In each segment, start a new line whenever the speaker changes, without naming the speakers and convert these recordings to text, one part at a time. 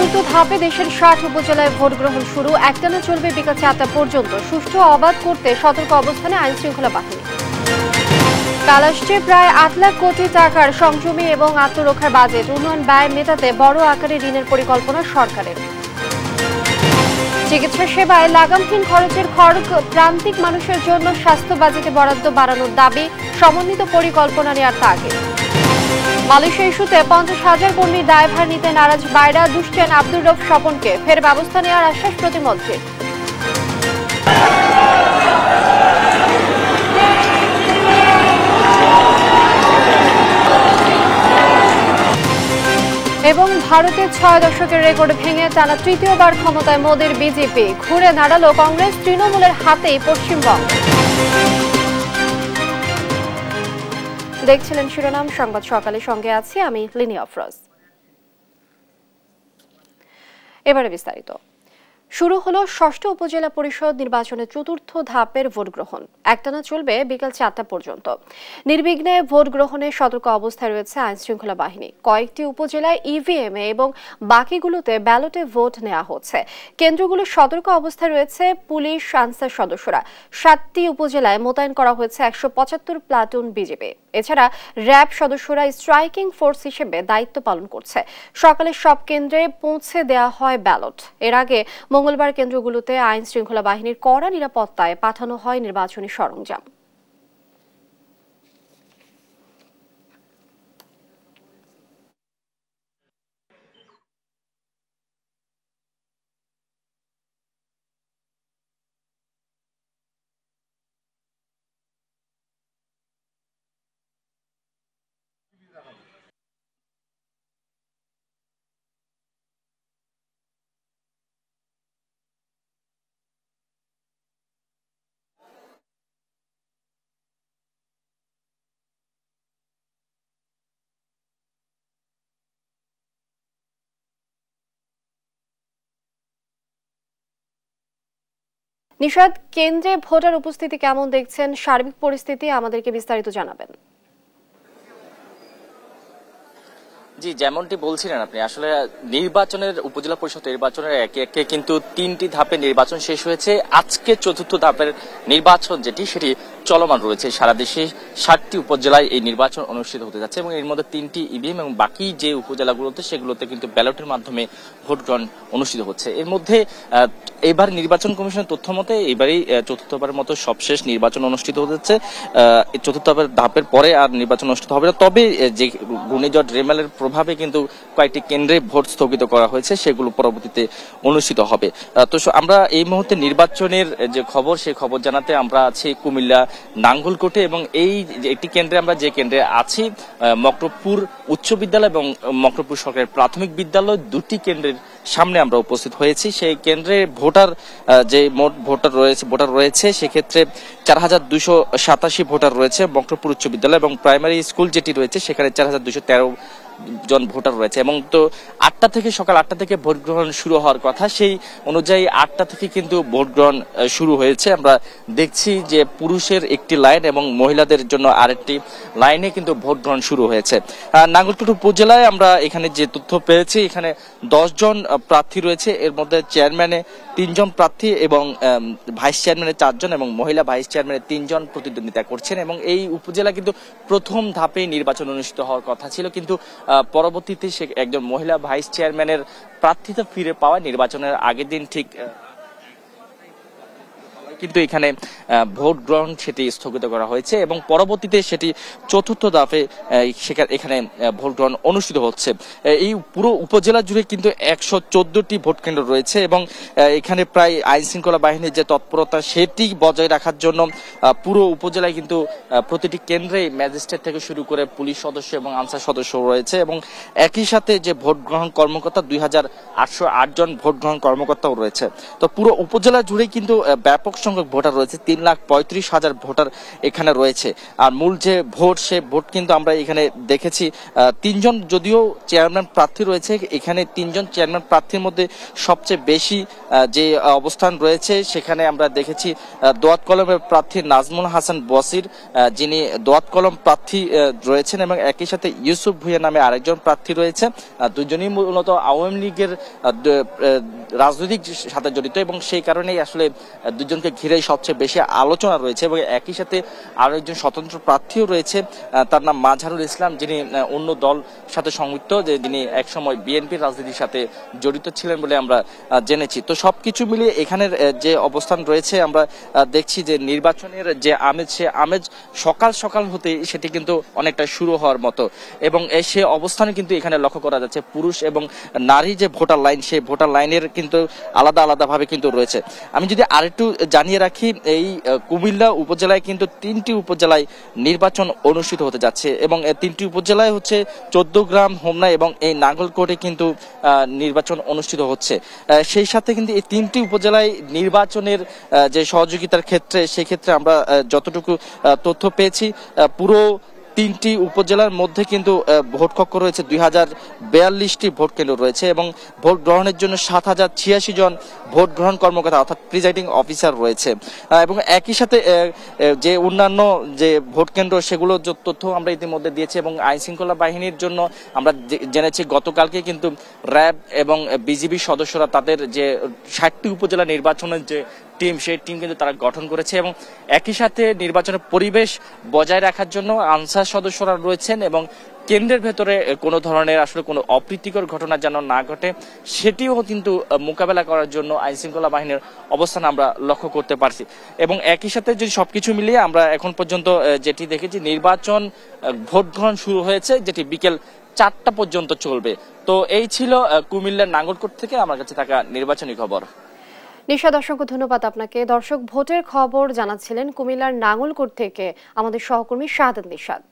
চতুর্থ ধাপে দেশের 60 উপজেলায় ভোট গ্রহণ শুরু। একটানা চলবে বিকাল 4টা পর্যন্ত। সুষ্ঠু অবাধ করতে সতর্ক অবস্থানে আইন শৃঙ্খলা বাহিনী। কাল আসছে প্রায় 8 লাখ কোটি টাকার সংযমী এবং আত্মরক্ষার বাজেট। উন্নয়ন ব্যয় মেটাতে বড় আকারে ঋণের পরিকল্পনা সরকারের। চিকিৎসা সেবায় লাগামহীন খরচের খড়গ প্রান্তিক মানুষের জন্য স্বাস্থ্য বাজেটে বরাদ্দ বাড়ানোর দাবি, সমন্বিত পরিকল্পনা নেওয়ার তাগিদ। মালয়েশিয়া ইস্যুতে 50,000 কর্মীর দায়ভার নিতে নারাজ বাইরা, দুষছেন আব্দুর রউফ স্বপনকে। ফের ব্যবস্থা নেওয়ার আশ্বাস প্রতিমন্ত্রীর। এবং ভারতের 6 দশকের রেকর্ড ভেঙে টানা তৃতীয়বার ক্ষমতায় মোদীর বিজেপি। ঘুরে দাঁড়ালো কংগ্রেস, তৃণমূলের হাতেই পশ্চিমবঙ্গ। দেখছিলেন শিরোনাম সংবাদ সকালে, সঙ্গে আছি আমি লিনি আফরোজ। এবারে বিস্তারিত। শুরু হলো ষষ্ঠ উপজেলা পরিষদ নির্বাচনের চতুর্থ ধাপের ভোট গ্রহণ। একটানা চলবে বিকাল 4টা পর্যন্ত। নির্বিঘ্নে ভোট গ্রহণে সতর্ক অবস্থায় রয়েছে আইন শৃঙ্খলা বাহিনী। কয়েকটি উপজেলায় ইভিএমে এবং বাকিগুলোতে ব্যালটে ভোট নেওয়া হচ্ছে। কেন্দ্রগুলো সতর্ক অবস্থায় রয়েছে পুলিশ, আনসার সদস্যরা। 7টি উপজেলায় মোতায়েন করা হয়েছে 175 প্লাটুন বিজিবি। এছাড়া র্যাব সদস্যরা স্ট্রাইকিং ফোর্স হিসেবে দায়িত্ব পালন করছে। সকালে সব কেন্দ্রে পৌঁছে দেওয়া হয় ব্যালট। এর আগে মঙ্গলবার কেন্দ্রগুলোতে আইন শৃঙ্খলা বাহিনীর কড়া নিরাপত্তায় পাঠানো হয় নির্বাচনী সরঞ্জাম। নিশাদ, কেন্দ্রে ভোটার উপস্থিতি কেমন দেখছেন? সার্বিক পরিস্থিতি আমাদেরকে বিস্তারিত জানাবেন।
জি, যেমনটি বলছিলেন আপনি, আসলে নির্বাচনের উপজেলা পরিষদ নির্বাচনের একে একে কিন্তু 3টি ধাপে নির্বাচন শেষ হয়েছে। আজকে চতুর্থ ধাপের নির্বাচন সেটি চলমান রয়েছে। সারা দেশে 60টি উপজেলায় এই নির্বাচন অনুষ্ঠিত হতে যাচ্ছে এবং এর মধ্যে 3টি ইভিএম এবং বাকি যে উপজেলাগুলোতে সেগুলোতে কিন্তু ব্যালটের মাধ্যমে ভোট গ্রহণ অনুষ্ঠিত হচ্ছে। এর মধ্যে এবার নির্বাচন কমিশনের তথ্য মতে এবারই চতুর্থবারের মতো সবশেষ নির্বাচন অনুষ্ঠিত হচ্ছে। চতুর্থ ধাপের পরে আর নির্বাচন অনুষ্ঠিত হবে না। তবে যে ঘূর্ণিঝড় রেমালের প্রভাবে কিন্তু কয়েকটি কেন্দ্রে ভোট স্থগিত করা হয়েছে, সেগুলো পরবর্তীতে অনুষ্ঠিত হবে। তো আমরা এই মুহূর্তে নির্বাচনের যে খবর, সেই খবর জানাতে আমরা আছি কুমিল্লা নাঙ্গলকোটে এবং এই একটি কেন্দ্রে আমরা যে কেন্দ্রে আছি মকরবপুর উচ্চ বিদ্যালয় এবং মকরবপুর সরকারি প্রাথমিক বিদ্যালয়, দুটি কেন্দ্রের সামনে আমরা উপস্থিত হয়েছি। সেই কেন্দ্রে ভোটার যে মোট ভোটার রয়েছে সেক্ষেত্রে 4287 ভোটার রয়েছে মকরবপুর উচ্চ বিদ্যালয় এবং প্রাইমারি স্কুল যেটি রয়েছে সেখানে 4213 জন ভোটার রয়েছে। এবং তো সকাল 8টা থেকে ভোট গ্রহণ শুরু হওয়ার কথা, সেই অনুযায়ী 8টা থেকে কিন্তু ভোট গ্রহণ শুরু হয়েছে। আমরা দেখছি যে পুরুষের একটি লাইন এবং মহিলাদের জন্য আরেকটি লাইনে কিন্তু ভোট গ্রহণ শুরু হয়েছে। নাঙ্গলকোট উপজেলায় আমরা এখানে যে তথ্য পেয়েছি, এখানে 10 জন প্রার্থী রয়েছে। এর মধ্যে চেয়ারম্যানে 3 জন প্রার্থী এবং ভাইস চেয়ারম্যানে 4 জন এবং মহিলা ভাইস চেয়ারম্যানে 3 জন প্রতিদ্বন্দ্বিতা করছেন। এবং এই উপজেলা কিন্তু প্রথম ধাপে নির্বাচন অনুষ্ঠিত হওয়ার কথা ছিল, কিন্তু পরবর্তীতে সে একজন মহিলা ভাইস চেয়ারম্যানের প্রার্থিতা ফিরে পাওয়া নির্বাচনের আগের দিন ঠিক কিন্তু এখানে ভোট গ্রহণ সেটি স্থগিত করা হয়েছে এবং পরবর্তীতে সেটি চতুর্থ ধাপে এখানে ভোট গ্রহণ অনুষ্ঠিত হচ্ছে। এই পুরো উপজেলা জুড়ে কিন্তু 114টি ভোট কেন্দ্র রয়েছে এবং এখানে প্রায় আইন শৃঙ্খলা বাহিনীর যে তৎপরতা সেটি বজায় রাখার জন্য পুরো উপজেলায় কিন্তু প্রতিটি কেন্দ্রে ম্যাজিস্ট্রেট থেকে শুরু করে পুলিশ সদস্য এবং আনসার সদস্য রয়েছে এবং একই সাথে যে ভোট গ্রহণ কর্মকর্তা 2808 জন ভোট গ্রহণ কর্মকর্তাও রয়েছে। তো পুরো উপজেলা জুড়ে কিন্তু ব্যাপক সংখ্যক ভোটার রয়েছে, 3,35,000 ভোটার এখানে রয়েছে। আর মূল যে ভোট, সে ভোট কিন্তু আমরা এখানে দেখেছি 3জন যদিও চেয়ারম্যান প্রার্থী রয়েছে, এখানে 3জন চেয়ারম্যান প্রার্থীর মধ্যে সবচেয়ে বেশি যে অবস্থান রয়েছে সেখানে আমরা দেখেছি দোয়াত কলমের প্রার্থী নাজমুল হাসান বসির, যিনি দোয়াত কলম প্রার্থী রয়েছেন, এবং একই সাথে ইউসুফ ভুঁইয়া নামে আরেকজন প্রার্থী রয়েছে। দুজনই মূলত আওয়ামী লীগের রাজনৈতিক সাথে জড়িত, এবং সেই কারণেই আসলে দুজনকে ঘিরেই সবচেয়ে বেশি আলোচনা রয়েছে। এবং একই সাথে আরো একজন স্বতন্ত্র প্রার্থীও রয়েছে, তার নাম মাজহারুল ইসলাম, যিনি অন্য দল সাথে সংযুক্ত, যিনি একসময় বিএনপির রাজনীতির সাথে জড়িত ছিলেন বলে আমরা জেনেছি। তো সবকিছু মিলিয়ে এখানের যে অবস্থান রয়েছে, আমরা দেখছি যে নির্বাচনের যে আমেজ, সে আমেজ সকাল সকাল হতে সেটি কিন্তু অনেকটা শুরু হওয়ার মতো, এবং সে অবস্থানে কিন্তু এখানে লক্ষ্য করা যাচ্ছে পুরুষ এবং নারী যে ভোটার লাইন, সেই ভোটার লাইনের কিন্তু আলাদা আলাদা ভাবে কিন্তু রয়েছে। আমি যদি আরেকটু জানিয়ে রাখি, এই কুমিল্লা উপজেলায় কিন্তু 3টি উপজেলায় নির্বাচন অনুষ্ঠিত হতে যাচ্ছে, এবং 3টি উপজেলায় হচ্ছে 14 গ্রাম, হোমনা এবং এই নাঙ্গলকোটে কিন্তু নির্বাচন অনুষ্ঠিত হচ্ছে। সেই সাথে কিন্তু এই 3টি উপজেলায় নির্বাচনের যে সহযোগিতার ক্ষেত্রে, সেক্ষেত্রে আমরা যতটুকু তথ্য পেয়েছি, পুরো 3টি উপজেলার মধ্যে কিন্তু ভোট কক্ষ রয়েছে 2042টি ভোট কেন্দ্র রয়েছে, এবং ভোট গ্রহণের জন্য 7,086 জন ভোট গ্রহণ কর্মকর্তা অর্থাৎ প্রিজাইডিং অফিসার রয়েছে। এবং একই সাথে যে অন্যান্য যে ভোট কেন্দ্র, সেগুলো তথ্য আমরা ইতিমধ্যে দিয়েছি, এবং আইন শৃঙ্খলা বাহিনীর জন্য আমরা জেনেছি গতকালকে কিন্তু র্যাব এবং বিজিবি সদস্যরা তাদের যে 60টি উপজেলা নির্বাচনের যে টিম, সেই টিম কিন্তু তারা গঠন করেছে, এবং একই সাথে নির্বাচনের পরিবেশ বজায় রাখার জন্য আনসার সদস্যরা রয়েছেন, এবং কেন্দ্রের ভেতরে কোনো ধরনের আসলে কোনো অপ্রীতিকর ঘটনা যেন না ঘটে, সেটিও কিন্তু মোকাবেলা করার জন্য আইন শৃঙ্খলা বাহিনীর অবস্থান আমরা লক্ষ্য করতে পারছি। এবং একই সাথে যদি সবকিছু মিলিয়ে আমরা এখন পর্যন্ত যেটি দেখেছি, নির্বাচন ভোট গ্রহণ শুরু হয়েছে, যেটি বিকেল 4টা পর্যন্ত চলবে। তো এই ছিল কুমিল্লার নাঙ্গলকোট থেকে আমার কাছে থাকা নির্বাচনী খবর।
নিশাদ, অসংখ্য ধন্যবাদ আপনাকে। দর্শক, ভোটের খবর জানাচ্ছিলেন কুমিল্লার নাঙ্গলকোট থেকে আমাদের সহকর্মী শাহাদাত নিশাদ।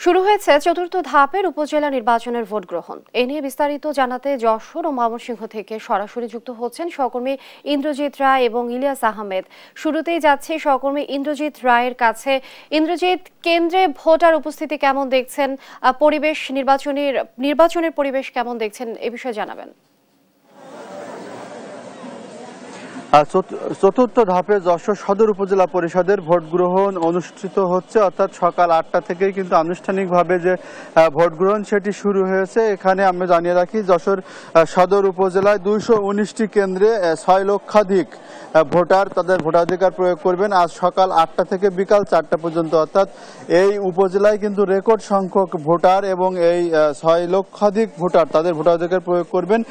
শুরু হয়েছে 4র্থ ধাপের উপজেলা নির্বাচনের ভোট গ্রহণ। এ নিয়ে বিস্তারিত জানাতে যশোর ও ময়মনসিংহ থেকে সরাসরি যুক্ত হচ্ছেন সহকর্মী ইন্দ্রজিৎ রায় এবং ইলিয়াস আহমেদ। শুরুতেই যাচ্ছে সহকর্মী ইন্দ্রজিৎ রায়ের কাছে। ইন্দ্রজিৎ, কেন্দ্রে ভোটার উপস্থিতি কেমন দেখছেন, পরিবেশ নির্বাচনের পরিবেশ কেমন দেখছেন, এ বিষয়ে জানাবেন।
4র্থ ধাপে যশোর সদর উপজেলা পরিষদের ভোট গ্রহণ অনুষ্ঠিত হচ্ছে, অর্থাৎ সকাল 8টা থেকেই কিন্তু আনুষ্ঠানিকভাবে যে ভোট গ্রহণ সেটি শুরু হয়েছে। এখানে আমি জানিয়ে রাখি, যশোর সদর উপজেলায় 219টি কেন্দ্রে 6 লক্ষাধিক ভোটার তাদের ভোটাধিকার প্রয়োগ করবেন আজ সকাল 8টা থেকে বিকাল 4টা পর্যন্ত, অর্থাৎ এই উপজেলায় কিন্তু রেকর্ড সংখ্যক ভোটার, এবং এই 6 লক্ষাধিক ভোটার তাদের ভোটাধিকার প্রয়োগ করবেন।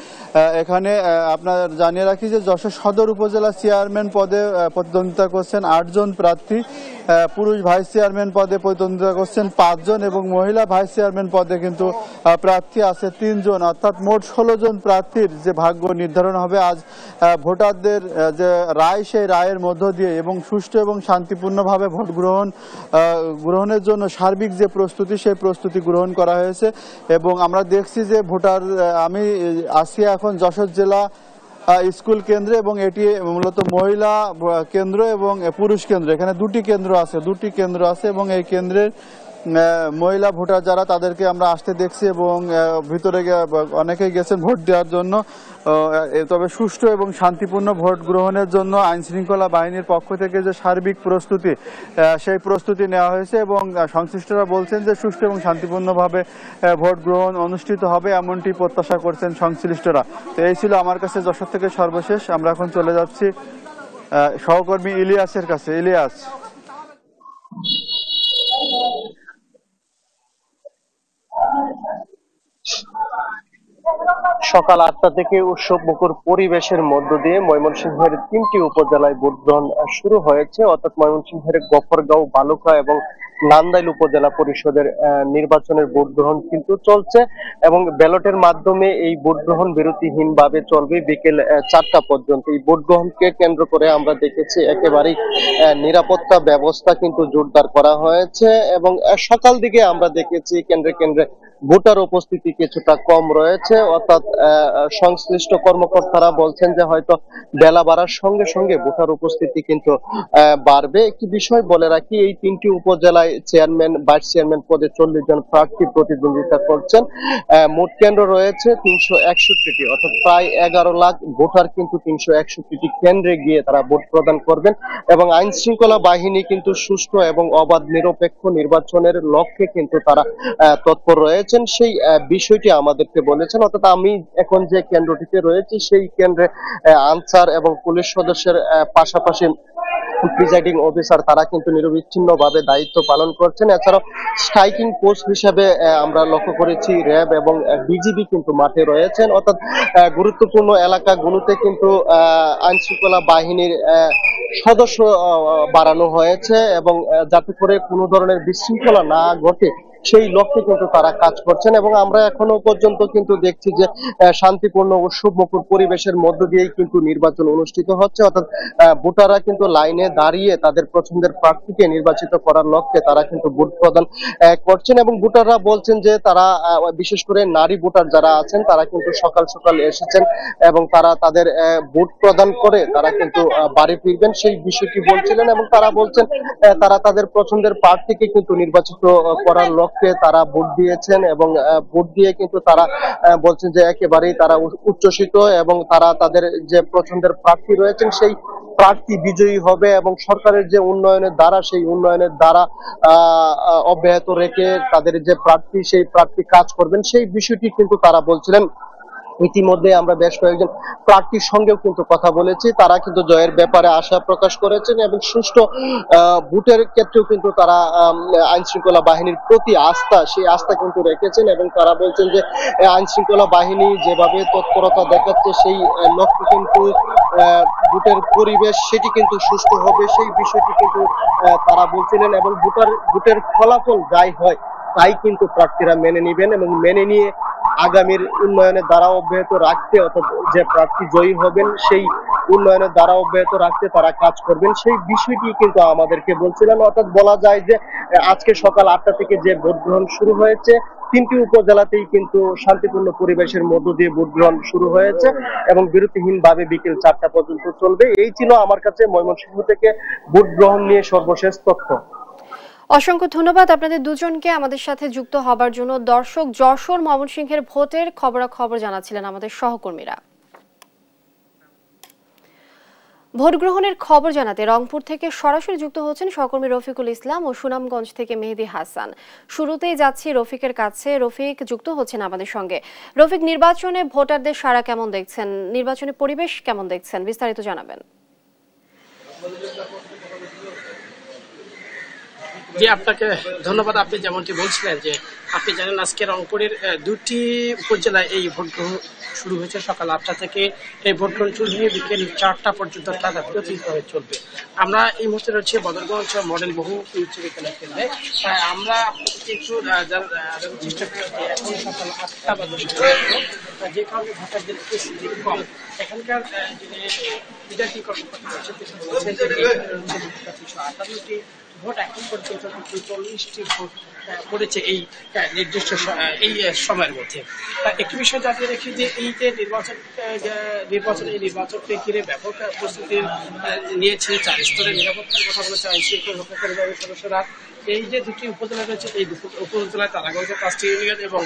এখানে আপনার জানিয়ে রাখি যে যশোর সদর উপজেলা চেয়ারম্যান পদে প্রতিদ্বন্দ্বিতা করছেন 8 জন প্রার্থী, পুরুষ ভাইস চেয়ারম্যান পদে প্রতিদ্বন্দ্বিতা করছেন 5 জন, এবং মহিলা ভাইস চেয়ারম্যান পদে কিন্তু প্রার্থী আছে 3 জন, অর্থাৎ মোট 16 জন প্রার্থীর যে ভাগ্য নির্ধারণ হবে আজ ভোটারদের যে রায়, সেই রায়ের মধ্য দিয়ে, এবং সুষ্ঠু এবং শান্তিপূর্ণভাবে ভোট গ্রহণের জন্য সার্বিক যে প্রস্তুতি, সেই প্রস্তুতি গ্রহণ করা হয়েছে। এবং আমরা দেখছি যে আমি আছি এখন যশোর জেলা স্কুল কেন্দ্রে, এবং এটি মূলত মহিলা কেন্দ্র এবং পুরুষ কেন্দ্র। এখানে দুটি কেন্দ্র আছে, এবং এই কেন্দ্রের মহিলা ভোটার যারা, তাদেরকে আমরা আসতে দেখছি, এবং ভিতরে অনেকেই গেছেন ভোট দেওয়ার জন্য। তবে সুষ্ঠু এবং শান্তিপূর্ণ ভোট গ্রহণের জন্য আইন শৃঙ্খলা বাহিনীর পক্ষ থেকে যে সার্বিক প্রস্তুতি, সেই প্রস্তুতি নেওয়া হয়েছে, এবং সংশ্লিষ্টরা বলছেন যে সুষ্ঠু এবং শান্তিপূর্ণভাবে ভোট গ্রহণ অনুষ্ঠিত হবে, এমনটি প্রত্যাশা করছেন সংশ্লিষ্টরা। তো এই ছিল আমার কাছে যশোর থেকে সর্বশেষ। আমরা এখন চলে যাচ্ছি সহকর্মী ইলিয়াসের কাছে। ইলিয়াস।
সকাল 8টা থেকে উৎসব মুখর পরিবেশের মধ্য দিয়ে ময়মনসিংহের 3টি উপজেলায় ভোট গ্রহণ শুরু হয়েছে, অর্থাৎ ময়মনসিংহের গফরগাঁও, বালুকা এবং নান্দাইল উপজেলা পরিষদের নির্বাচনের ভোট গ্রহণ কিন্তু চলছে, এবং ব্যালটের মাধ্যমে এই ভোট গ্রহণ বিরতিহীন ভাবে চলবে বিকেল 4টা পর্যন্ত। এই ভোট গ্রহণকে কেন্দ্র করে আমরা দেখেছি একেবারেই নিরাপত্তা ব্যবস্থা কিন্তু জোরদার করা হয়েছে, এবং সকাল দিকে আমরা দেখেছি কেন্দ্রে কেন্দ্রে ভোটার উপস্থিতি কিছুটা কম রয়েছে, অর্থাৎ সংশ্লিষ্ট কর্মকর্তারা বলছেন যে হয়তো বেলা বাড়ার সঙ্গে সঙ্গে ভোটার উপস্থিতি কিন্তু বাড়বে। একটি বিষয় বলে রাখি, এই 3টি উপজেলায় চেয়ারম্যান, ভাইস চেয়ারম্যান পদে 40 জন প্রার্থী প্রতিদ্বন্দ্বিতা করছেন। মোট কেন্দ্র রয়েছে 361টি, অর্থাৎ প্রায় 11 লাখ ভোটার কিন্তু 361টি কেন্দ্রে গিয়ে তারা ভোট প্রদান করবেন এবং আইন শৃঙ্খলা বাহিনী কিন্তু সুষ্ঠু এবং অবাধ নিরপেক্ষ নির্বাচনের লক্ষ্যে কিন্তু তারা তৎপর রয়েছেন। সেই বিষয়টি আমাদেরকে বলেছেন। অর্থাৎ আমি এখন যে কেন্দ্রটিতে রয়েছি সেই কেন্দ্রে আনসার এবং পুলিশ সদস্যের পাশাপাশি প্রিজাইডিং অফিসার তারা কিন্তু নিরবিচ্ছিন্ন ভাবে দায়িত্ব পালন করছেন। এছাড়াও স্ট্রাইকিং পোস্ট হিসেবে আমরা লক্ষ্য করেছি র্যাব এবং বিজিবি কিন্তু মাঠে রয়েছেন। অর্থাৎ গুরুত্বপূর্ণ এলাকাগুলোতে কিন্তু আইন শৃঙ্খলা বাহিনীর সদস্য বাড়ানো হয়েছে এবং যাতে করে কোনো ধরনের বিশৃঙ্খলা না ঘটে সেই লক্ষ্যে কিন্তু তারা কাজ করছেন। এবং আমরা এখনো পর্যন্ত কিন্তু দেখছি যে শান্তিপূর্ণ উৎসবমুখর পরিবেশের মধ্য দিয়েই কিন্তু নির্বাচন অনুষ্ঠিত হচ্ছে। অর্থাৎ ভোটাররা কিন্তু লাইনে দাঁড়িয়ে তাদের পছন্দের প্রার্থীকে নির্বাচিত করার লক্ষ্যে তারা কিন্তু ভোট প্রদান করছেন এবং ভোটাররা বলছেন যে তারা বিশেষ করে নারী ভোটার যারা আছেন তারা কিন্তু সকাল সকাল এসেছেন এবং তারা তাদের ভোট প্রদান করে তারা কিন্তু বাড়ি ফিরবেন সেই বিষয়টি বলছিলেন এবং তারা বলছেন তারা তাদের পছন্দের প্রার্থীকে কিন্তু নির্বাচিত করার লক্ষ্যে তারা ভোট দিয়েছেন এবং ভোট দিয়ে কিন্তু তারা বলছেন যে একেবারেই তারা উচ্ছ্বসিত এবং তারা তাদের যে পছন্দের প্রার্থী রয়েছেন সেই প্রার্থী বিজয়ী হবে এবং সরকারের যে উন্নয়নের দ্বারা সেই উন্নয়নের দ্বারা অব্যাহত রেখে তাদের যে প্রার্থী সেই প্রার্থী কাজ করবেন সেই বিষয়টি কিন্তু তারা বলছিলেন। ইতিমধ্যে আমরা বেশ কয়েকজন প্রার্থীর সঙ্গেও কিন্তু কথা বলেছি, তারা কিন্তু জয়ের ব্যাপারে আশা প্রকাশ করেছেন এবং সুষ্ঠু ভোটের ক্ষেত্রেও কিন্তু তারা আইন শৃঙ্খলা বাহিনীর প্রতি আস্থা সেই আস্থা কিন্তু রেখেছেন এবং তারা বলছেন যে আইন শৃঙ্খলা বাহিনী যেভাবে তৎপরতা দেখাচ্ছে সেই লক্ষ্যে কিন্তু ভোটের পরিবেশ সেটি কিন্তু সুষ্ঠু হবে সেই বিষয়টি কিন্তু তারা বলছিলেন এবং ভোটের ফলাফল যাই হয় তাই কিন্তু প্রার্থীরা মেনে নেবেন এবং মেনে নিয়ে আগামীর উন্নয়নের দ্বারা অব্যাহত রাখতে, অর্থাৎ যে প্রার্থী জয়ী হবেন সেই উন্নয়নের দ্বারা অব্যাহত রাখতে তারা কাজ করবেন সেই বিষয়টি কিন্তু আমাদেরকে বলছিলেন। অর্থাৎ বলা যায় যে আজকে সকাল 8টা থেকে যে ভোট গ্রহণ শুরু হয়েছে 3টি উপজেলাতেই কিন্তু শান্তিপূর্ণ পরিবেশের মধ্য দিয়ে ভোট গ্রহণ শুরু হয়েছে এবং বিরতিহীন ভাবে বিকেল 4টা পর্যন্ত চলবে। এই ছিল আমার কাছে ময়মনসিংহ থেকে ভোট গ্রহণ নিয়ে সর্বশেষ তথ্য।
অসংখ্য ধন্যবাদ আপনাদের দুজনকে আমাদের সাথে যুক্ত হবার জন্য। দর্শক, যশোর ময়মনসিংহের ভোটের খবরাখবর জানাচ্ছিলেন আমাদের সহকর্মীরা। ভোট গ্রহণের খবর জানাতে রংপুর থেকে সরাসরি যুক্ত হচ্ছেন সহকর্মী রফিকুল ইসলাম ও সুনামগঞ্জ থেকে মেহেদি হাসান। শুরুতেই যাচ্ছি রফিকের কাছে। রফিক যুক্ত হচ্ছেন আমাদের সঙ্গে। রফিক, নির্বাচনে ভোটারদের সাড়া কেমন দেখছেন, নির্বাচনের পরিবেশ কেমন দেখছেন, বিস্তারিত জানাবেন।
জি, আপনাকে ধন্যবাদ। আপনি যেমনটি বলছিলেন যে আপনি জানেন আজকে রংপুরের 2টি উপজেলায় এই ভোট গ্রহণ শুরু হয়েছে সকাল 8টা থেকে। এই ভোট গ্রহণ শুরু হয়ে বিকেল 4টা পর্যন্ত টানা বিরতিভাবে চলবে। আমরা এই মুহূর্তে রয়েছে বদরগঞ্জ মডেল বহু উচ্চ বিদ্যালয় কেন্দ্রে। আমরা একটু চেষ্টা করছি এখন সকাল 8টা বাজে যে কারণে ভোটারদের উপস্থিতি কম। এখানকার রিটার্নিং কর্মকর্তা রয়েছে 358টি ভোট এখন পর্যন্ত 40টি ভোট পড়েছে এই নির্দিষ্ট এই সময়ের মধ্যে। একটি বিষয় জানিয়ে রেখে যে এই যে নির্বাচনকে ঘিরে ব্যাপক প্রস্তুতি নিয়েছে 4 স্তরের নিরাপত্তার কথা বলেছে আইন শৃঙ্খলা রক্ষাকারী বাহিনীর সদস্যরা। এই যে 2টি উপজেলা রয়েছে এই উপজেলায় তারাগঞ্জে 5টি ইউনিয়ন এবং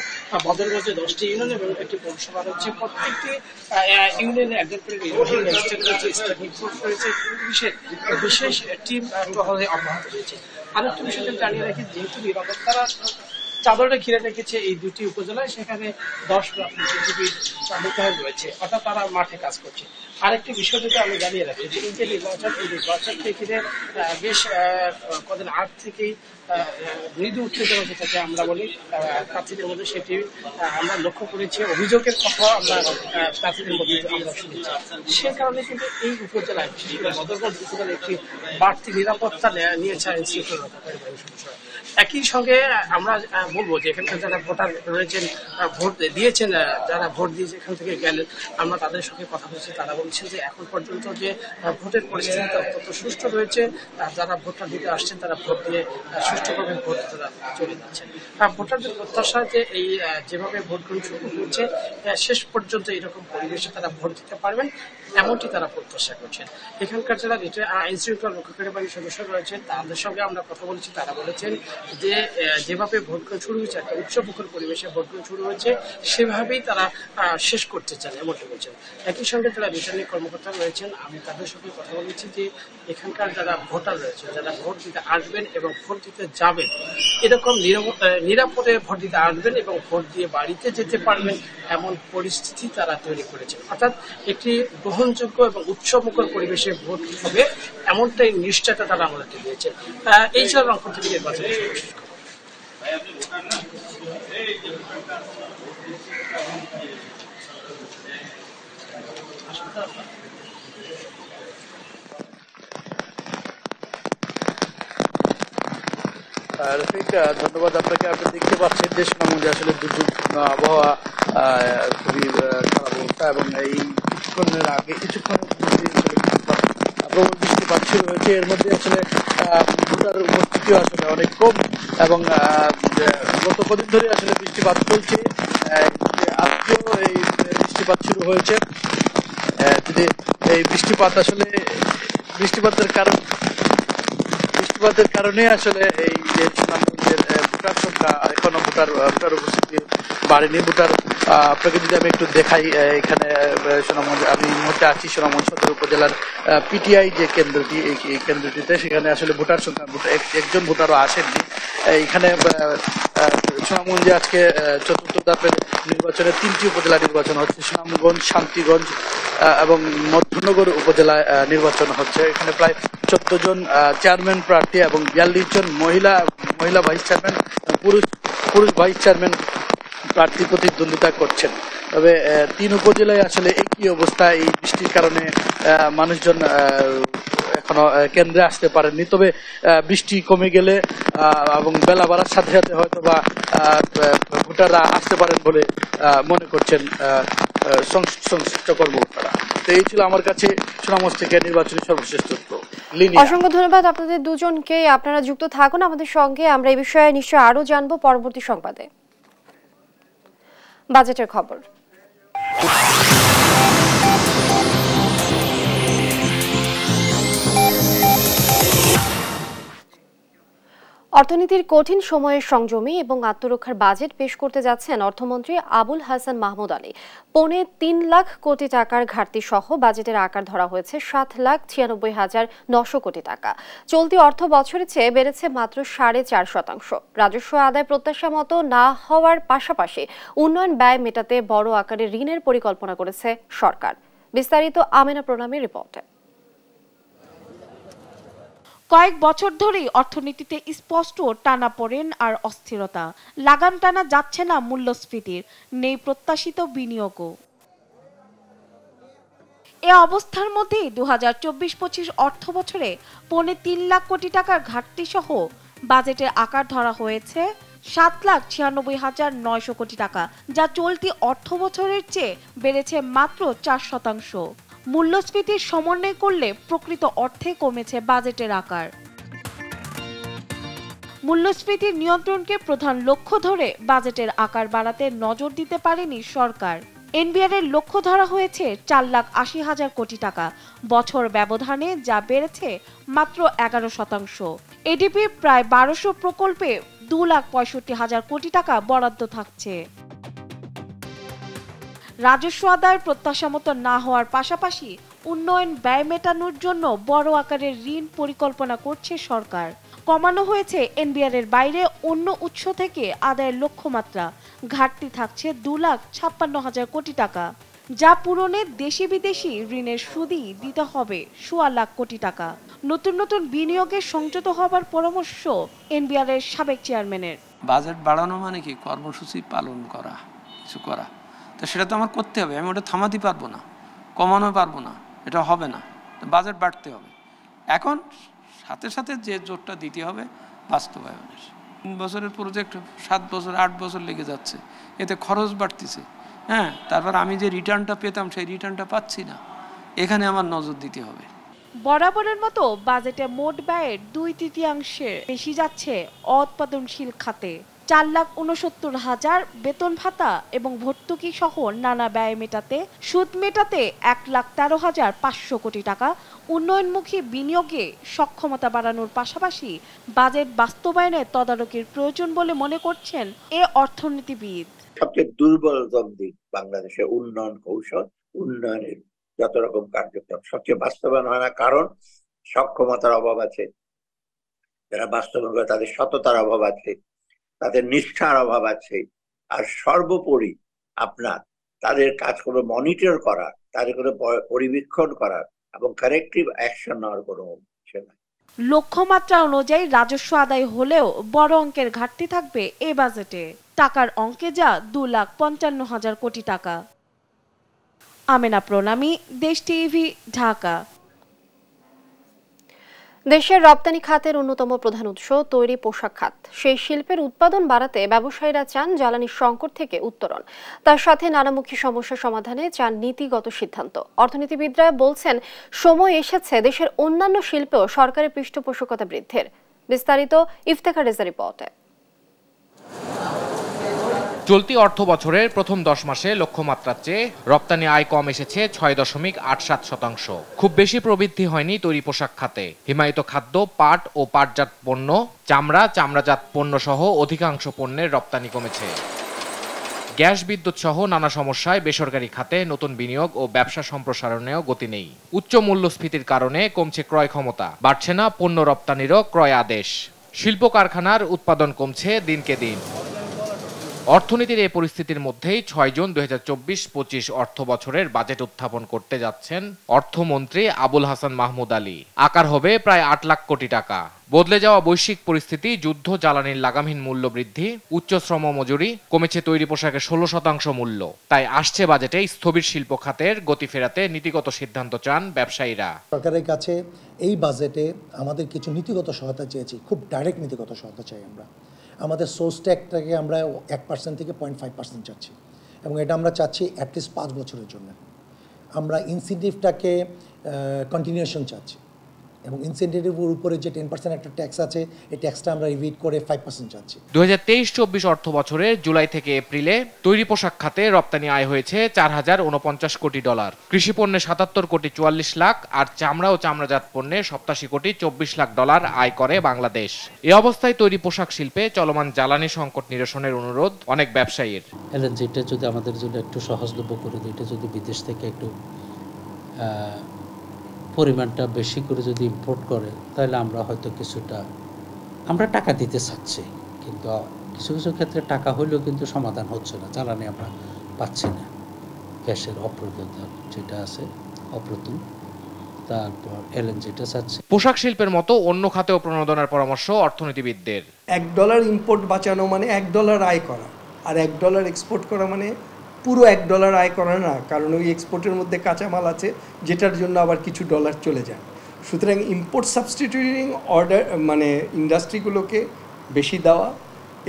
বদরগঞ্জে 10টি ইউনিয়ন এবং একটি পৌরসভা রয়েছে। প্রত্যেকটি ইউনিয়নে একজন করে নির্বাহী ম্যাজিস্ট্রেট রয়েছে, স্থানীয় ফোর্স রয়েছে, বিশেষ টিম টহলে অব্যাহত রয়েছে। আরেকটি বিষয় জানিয়ে রাখি, যেহেতু নিরাপত্তারা চাদরে ঘিরে রেখেছে এই 2টি উপজেলায়, সেখানে 10 মোতায়েন রয়েছে, অর্থাৎ তারা মাঠে কাজ করছে। আরেকটি বিষয় যেটা আমি জানিয়ে রাখি যে এই যে নির্বাচনকে ঘিরে বেশ কদিন আগ থেকেই মৃদু উত্তেজনা যেটাকে আমরা বলি প্রার্থীদের মধ্যে, সেটি আমরা লক্ষ্য করেছি। অভিযোগের কথা আমরা প্রার্থীদের মধ্যে আমরা শুনেছি। সে কারণে কিন্তু এই উপজেলায় বদরগঞ্জ উপজেলায় একটি বাড়তি নিরাপত্তা নিয়েছে আইন শৃঙ্খলা রক্ষাকারী বাহিনীর সদস্যরা। একই সঙ্গে আমরা বলবো যে এখানকার যারা ভোটার রয়েছেন, ভোট দিয়েছেন, যারা ভোট দিয়েছে এখান থেকে গেলেন, আমরা তাদের সঙ্গে কথা বলছি। তারা বলছেন যে এখন পর্যন্ত যে ভোটের পরিস্থিতি অত্যন্ত সুষ্ঠু রয়েছে, যারা ভোটটা দিতে আসছেন তারা ভোট দিয়ে সুষ্ঠুভাবে ভোট তারা চলে যাচ্ছেন। ভোটারদের প্রত্যাশা যে এই যেভাবে ভোট গ্রহণ শুরু হয়েছে শেষ পর্যন্ত এরকম পরিবেশে তারা ভোট দিতে পারবেন এমনটি তারা প্রত্যাশা করছেন। এখানকার যারা আইন শৃঙ্খলা রক্ষাকারী বাহিনীর সদস্য রয়েছেন তাদের সঙ্গে আমরা কথা বলেছি, তারা বলেছেন যে যেভাবে ভোট গ্রহণ শুরু হয়েছে, একটা উৎসবমুখর পরিবেশে ভোট গ্রহণ শুরু হয়েছে, সেভাবেই তারা শেষ করতে চান এমনটি বলছেন। একই সঙ্গে যারা রিটার্নিং কর্মকর্তা রয়েছেন আমি তাদের সঙ্গে কথা বলেছি যে এখানকার যারা ভোটার রয়েছে, যারা ভোট দিতে আসবেন এবং ভোট দিতে যাবেন, এরকম নিরাপদে ভোট দিতে আসবেন এবং ভোট দিয়ে বাড়িতে যেতে পারবেন এমন পরিস্থিতি তারা তৈরি করেছেন। অর্থাৎ একটি গ্রহণযোগ্য এবং উৎসবমুখর পরিবেশে ভোট হবে এমনটাই নিশ্চয়তা তারা আমাদেরকে দিয়েছেন। এই ছিল রংপুর থেকে নির্বাচন।
রফিক, ধন্যবাদ আপনাকে। আপনি দেখতে পাচ্ছেন যে সুনামগঞ্জে আসলে দুর্যোগপূর্ণ আবহাওয়া, খুবই খারাপ অবস্থা, এবং এই কিছুক্ষণের প্রবল বৃষ্টিপাত শুরু হয়েছে। এর মধ্যে আসলে ভোটার উপস্থিতিও আসলে অনেক কম, এবং গত কদিন ধরে আসলে বৃষ্টিপাত চলছে। আজকেও এই বৃষ্টিপাত শুরু হয়েছে। যদি এই বৃষ্টিপাতের কারণে আসলে এই যে সুনামগঞ্জের ভোটার সংখ্যা এখনো ভোটার উপস্থিতি বাড়েনি। আপনাকে যদি আমি একটু দেখাই, এখানে সুনামগঞ্জ, আমি এই মুহূর্তে আছি সুনামগঞ্জ সদর উপজেলার পিটিআই যে কেন্দ্রটি, এই কেন্দ্রটিতে, সেখানে আসলে ভোটার সংখ্যা একজন ভোটারও আসেননি। এখানে সুনামগঞ্জে আজকে চতুর্থ ধাপের নির্বাচনে 3টি উপজেলা নির্বাচন হচ্ছে। সুনামগঞ্জ, শান্তিগঞ্জ এবং মধ্যনগর উপজেলায় নির্বাচন হচ্ছে। এখানে প্রায় 14 জন চেয়ারম্যান প্রার্থী এবং 42 জন মহিলা ভাইস চেয়ারম্যান, পুরুষ ভাইস চেয়ারম্যান প্রার্থী প্রতিদ্বন্দ্বিতা করছেন। তবে 3 উপজেলায় আসলে একই অবস্থা। এই বৃষ্টির কারণে মানুষজন এখনো কেন্দ্রে আসতে পারেননি। তবে বৃষ্টি কমে গেলে এবং বেলা বাড়ার সাথে সাথে হয়তো বা ভোটাররা আসতে পারেন বলে মনে করছেন সংশ্লিষ্ট কর্মকর্তারা। তো এই ছিল আমার কাছে সুনামগঞ্জ থেকে নির্বাচনী সর্বশেষ তথ্য।
অসংখ্য ধন্যবাদ আপনাদের দুজনকে। আপনারা যুক্ত থাকুন আমাদের সঙ্গে, আমরা এই বিষয়ে নিশ্চয়ই আরো জানবো পরবর্তী সংবাদে। বাজেটের খবর। অর্থনীতির কঠিন সময়ের সংযমী এবং আত্মরক্ষার বাজেট পেশ করতে যাচ্ছেন অর্থমন্ত্রী আবুল হাসান মাহমুদ আলী। 3.25 লাখ কোটি টাকার ঘাটতি সহ বাজেটের আকার ধরা হয়েছে 7,96,900 কোটি টাকা। চলতি অর্থ বছরের চেয়ে বেড়েছে মাত্র 4.5%। রাজস্ব আদায় প্রত্যাশা মতো না হওয়ার পাশাপাশি উন্নয়ন ব্যয় মেটাতে বড় আকারে ঋণের পরিকল্পনা করেছে সরকার। বিস্তারিত আমেনা প্রণামীর রিপোর্টে।
কয়েক বছর ধরেই অর্থনীতিতে স্পষ্ট টানাপোড়েন আর অস্থিরতা। লাগাম টানা যাচ্ছে না মূল্যস্ফীতির, নেই প্রত্যাশিত বিনিয়োগও। এ অবস্থার মধ্যে 2024-25 অর্থ বছরে 3.25 লাখ কোটি টাকার ঘাটতি সহ বাজেটের আকার ধরা হয়েছে 7,96,900 কোটি টাকা, যা চলতি অর্থ বছরের চেয়ে বেড়েছে মাত্র 4%। মূল্যস্ফীতির সমন্বয় করলে প্রকৃত অর্থে কমেছে বাজেটের আকার। মূল্যস্ফীতির নিয়ন্ত্রণকে প্রধান লক্ষ্য ধরে বাজেটের আকার বাড়াতে নজর দিতে পারেনি সরকার। এনবিআর এর লক্ষ্য ধরা হয়েছে 4,80,000 কোটি টাকা বছর ব্যবধানে, যা বেড়েছে মাত্র 11%। এডিপি প্রায় 1200 প্রকল্পে 2,65,000 কোটি টাকা বরাদ্দ থাকছে। রাজস্ব আদায়ের প্রত্যাশা মতো না হওয়ার পাশাপাশি উন্নয়ন ব্যয় মেটানোর জন্য বড় আকারের ঋণ পরিকল্পনা করছে সরকার। কমানো হয়েছে এনবিআর এর বাইরে অন্য উৎস থেকে আদায়ের লক্ষ্যমাত্রা। ঘাটতি থাকছে 2,56,000 কোটি টাকা, যা পূরণে দেশি বিদেশি ঋণের সুদই দিতে হবে 1.25 লাখ কোটি টাকা। নতুন নতুন বিনিয়োগের সংযত হবার পরামর্শ এনবিআর এর সাবেক চেয়ারম্যানের।
বাজেট বাড়ানো মানে কি? কর্মসূচি পালন করা, কিছু করা। তো সেটা তো আমার করতে হবে, আমি ওটা থামাতে পারবো না, কমানো পারবো না, এটা হবে না। বাজেট বাড়তে হবে। এখন সাথে সাথে যে জোরটা দিতে হবে বাস্তবায়নের। 3 বছরের প্রজেক্ট 7 বছর 8 বছর লেগে যাচ্ছে, এতে খরচ বাড়তেছে। তারপর আমি যে রিটার্নটা পেতাম সেই রিটার্নটা পাচ্ছি না। এখানে আমার নজর দিতে হবে।
বরাবরের মতো বাজেটে মোট ব্যয়ের 2/3 বেশি যাচ্ছে অউৎপাদনশীল খাতে। 4,69,000 বেতন ভাতা এবং ভর্তুকি সহ নানা ব্যয় মেটাতে, সুদ মেটাতে 1,13,500 কোটি টাকা উন্নয়নমুখী বিনিয়োগে সক্ষমতা বাড়ানোর পাশাপাশি বাজেট বাস্তবায়নে তদারকির প্রয়োজন বলে মনে করছেন এ অর্থনীতিবিদ।
সবচেয়ে দুর্বলতম দিক বাংলাদেশের উন্নয়ন কৌশল, উন্নয়নের যত রকম কার্যক্রম সবচেয়ে বাস্তবায়ন হয় না, কারণ সক্ষমতার অভাব আছে, যারা বাস্তবায়ন করে তাদের সততার অভাব আছে, তাদের নিষ্ঠার অভাব আছে, আর সর্বোপরি আপনার তাদের কাজগুলো মনিটর করা, তাদের কোনো পরিবীক্ষণ করা এবং কারেক্টিভ অ্যাকশন নেওয়ার কোনো বিষয় নাই।
লক্ষ্যমাত্রা অনুযায়ী রাজস্ব আদায় হলেও বড় অঙ্কের ঘাটতি থাকবে এ বাজেটে। টাকার অঙ্কে যা 2,55,000 কোটি টাকা। আমেনা প্রণামী, দেশ টিভি, ঢাকা।
দেশের রপ্তানি খাতের অন্যতম প্রধান উৎস তৈরি পোশাক খাত। সেই শিল্পের উৎপাদন বাড়াতে ব্যবসায়ীরা চান জ্বালানির সংকট থেকে উত্তরণ, তার সাথে নানামুখী সমস্যা সমাধানে চান নীতিগত সিদ্ধান্ত। অর্থনীতিবিদরা বলছেন সময় এসেছে দেশের অন্যান্য শিল্পেও সরকারের পৃষ্ঠপোষকতা বৃদ্ধির। বিস্তারিত ইফতেখার রেজা রিপোর্টে।
চলতি অর্থ বছরের প্রথম 10 মাসে লক্ষ্যমাত্রার চেয়ে রপ্তানি আয় কম এসেছে 6.87%। খুব বেশি প্রবৃদ্ধি হয়নি তৈরি পোশাক খাতে। হিমায়িত খাদ্য, পাট ও পাটজাত পণ্য, চামড়া, চামড়াজাত পণ্য সহ অধিকাংশ পণ্যের রপ্তানি কমেছে। গ্যাস, বিদ্যুৎ সহ নানা সমস্যায় বেসরকারি খাতে নতুন বিনিয়োগ ও ব্যবসা সম্প্রসারণেও গতি নেই। উচ্চ মূল্যস্ফীতির কারণে কমছে ক্রয় ক্ষমতা, বাড়ছে না পণ্য রপ্তানিরও ক্রয় আদেশ। শিল্প কারখানার উৎপাদন কমছে দিনকে দিন। অর্থনীতির এই পরিস্থিতির মধ্যেই 6 জুন 2024-25 অর্থ বছরের বাজেট উত্থাপন করতে যাচ্ছেন অর্থমন্ত্রী আবুল হাসান মাহমুদ আলী। আকার হবে প্রায় 8 লাখ কোটি টাকা। বদলে যাওয়া বৈশ্বিক পরিস্থিতি, যুদ্ধ, জ্বালানির লাগামহীন মূল্য বৃদ্ধি, উচ্চ শ্রম মজুরি, কমেছে তৈরি পোশাকের 16% মূল্য। তাই আসছে বাজেটে স্থবির শিল্প খাতের গতি ফেরাতে নীতিগত সিদ্ধান্ত চান ব্যবসায়ীরা।
সরকারের কাছে এই বাজেটে আমাদের কিছু নীতিগত সহায়তা চেয়েছি, খুব ডাইরেক্ট নীতিগত সহায়তা চাই আমরা। আমাদের সোর্স ট্যাক্সটাকে আমরা 1% থেকে 0.5% চাচ্ছি, এবং এটা আমরা চাচ্ছি অ্যাটলিস্ট 5 বছরের জন্য। আমরা ইনসেন্টিভটাকে কন্টিনিউশন চাচ্ছি, এবং ইনসেন্টিভের উপরে যে 10% একটা ট্যাক্স আছে, এই ট্যাক্সটা আমরা রিভিট করে 5% চাচ্ছি।
2023-24 অর্থ বছরে জুলাই থেকে এপ্রিলে তৈরি পোশাক খাতে রপ্তানি আয় হয়েছে $4,049 কোটি। কৃষি পণ্যে 77 কোটি 44 লাখ আর চামড়া ও চামড়াজাত পণ্যে 87 কোটি 24 লাখ ডলার আয় করে বাংলাদেশ। এ অবস্থায় তৈরি পোশাক শিল্পে চলমান জ্বালানি সংকট নিরসনের অনুরোধ অনেক ব্যবসায়ীর।
এলএনজিটা যদি আমাদের জন্য একটু সহজলভ্য করে দিই, এটা যদি বিদেশ থেকে একটু পরিমাণটা বেশি করে যদি ইম্পোর্ট করে, তাহলে আমরা হয়তো কিছুটা আমরা টাকা দিতে চাচ্ছি, কিন্তু কিছু কিছু ক্ষেত্রে টাকা হইলেও কিন্তু সমাধান হচ্ছে না, জ্বালানি আমরা পাচ্ছি না। গ্যাসের অপ্রতুলতা যেটা আছে, অপ্রতুল, তারপর এলএনজিটা চাচ্ছে।
পোশাক শিল্পের মতো অন্য খাতেও প্রণোদনার পরামর্শ অর্থনীতিবিদদের।
$1 ইম্পোর্ট বাঁচানো মানে $1 আয় করা, আর $1 এক্সপোর্ট করা মানে পুরো $1 আয় করা না, কারণ ওই এক্সপোর্টের মধ্যে কাঁচামাল আছে যেটার জন্য আবার কিছু ডলার চলে যায়। সুতরাং ইম্পোর্ট সাবস্টিটিউটিং অর্ডার মানে ইন্ডাস্ট্রিগুলোকে বেশি দেওয়া